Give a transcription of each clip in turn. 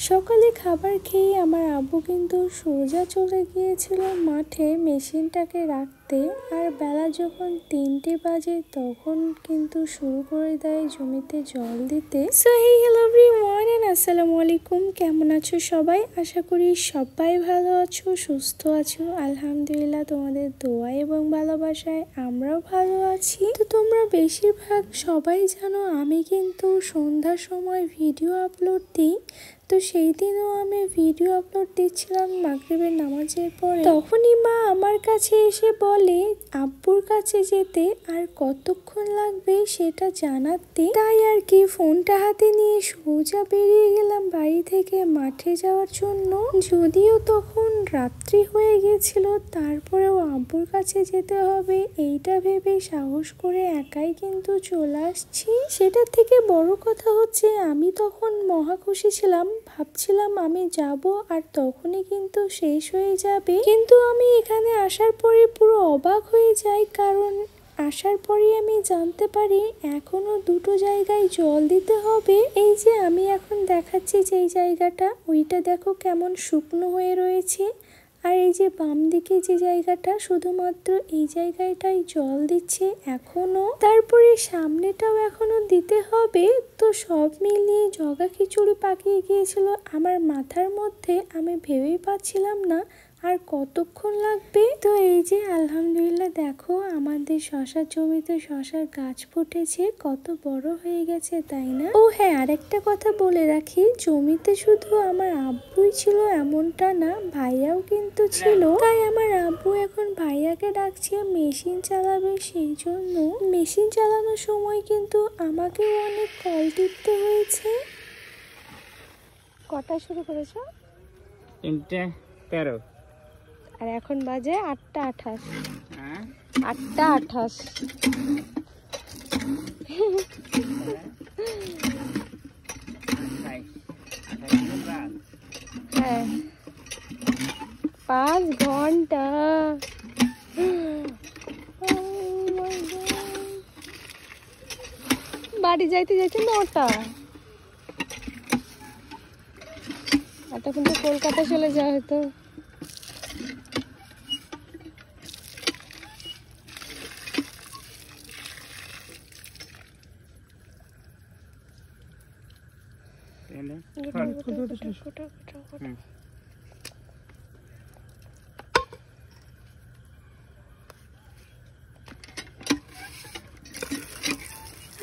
সকালে খাবার খেয়ে আমার আব্বু কিন্তু সোজা চলে গিয়েছিল মাঠে মেশিনটাকে রাখতে। আর বেলা যখন 3টে বাজে তখন কিন্তু শুরু করে দেয় জমিতে জল দিতে। So hey hello everyone and আসসালামু আলাইকুম, কেমন আছো সবাই? আশা করি সবাই ভালো আছো, সুস্থ আছো। আলহামদুলিল্লাহ, তোমাদের দোয়া এবং ভালোবাসায় আমরাও ভালো আছি। তো তোমরা বেশিরভাগ সবাই জানো আমি কিন্তু সন্ধ্যার সময় ভিডিও আপলোড দিই। তো সেই দিনও আমি ভিডিও আপলোড দিচ্ছিলাম মাগরিবের নামাজের পরে। তখনই মা আমার কাছে এসে বলে আব্বুর কাছে যেতে আর কতক্ষণ লাগবে সেটা জানাতে। তাই আর কি ফোনটা হাতে নিয়ে সোজা বেরিয়ে গেলাম বাড়ি থেকে মাঠে যাওয়ার জন্য। যদিও তখন রাত্রি হয়ে গেছিল, তারপরেও আব্বুর কাছে যেতে হবে এইটা ভেবে সাহস করে একাই কিন্তু চলে আসছি। সেটার থেকে বড় কথা হচ্ছে আমি তখন মহা খুশি ছিলাম, ভাবছিলাম আমি যাব আর তখনই কিন্তু শেষ হয়ে যাবে। কিন্তু আমি এখানে আসার পরে পুরো অবাক হয়ে যাই, কারণ আসার পরেই আমি জানতে পারি এখনো 2টো জায়গায় জল দিতে হবে। এই যে আমি এখন দেখাচ্ছি যেই জায়গাটা, ওইটা দেখো কেমন শুকনো হয়ে রয়েছে। আর এই যে বাম দিকে যে জায়গাটা, শুধুমাত্র এই জায়গাটাই জল দিচ্ছে এখনো। তারপরে সামনেটাও এখনো দিতে হবে। তো সব মিলিয়ে জগা খিচুড়ি পাকিয়ে গিয়েছিল আমার মাথার মধ্যে। আমি ভেবেই পাচ্ছিলাম না আর কতক্ষণ লাগবে। তো এই যে আলহামদুলিল্লাহ দেখো আমাদের শশার জমিতে শশার গাছ ফুটেছে, কত বড় হয়ে গেছে তাই না? ও হ্যাঁ, আরেকটা কথা বলে রাখি, জমিতে শুধু আমার আব্বুই ছিল এমনটা না, ভাইয়াও কিন্তু ছিল। তাই আমার আব্বু এখন ভাইয়াকে ডাকছে মেশিন চালাবে, সেই জন্য মেশিন চালানোর সময় কিন্তু আমাকেও অনেক কল টিপতে হয়েছে। কটা শুরু করেছো? 3:13। আর এখন বাজে 8:28। 8:28। হ্যাঁ, 5 ঘন্টা। বাড়ি যাইতে যাইতে 9টা। আর তখন তো কলকাতা চলে যাওয়া হতো।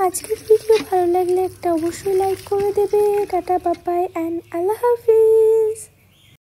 আজকের ভিডিও ভালো লাগলে একটা অবশ্যই লাইক করে দেবে। টাটা বাই বাই এন্ড আল্লাহ হাফিজ।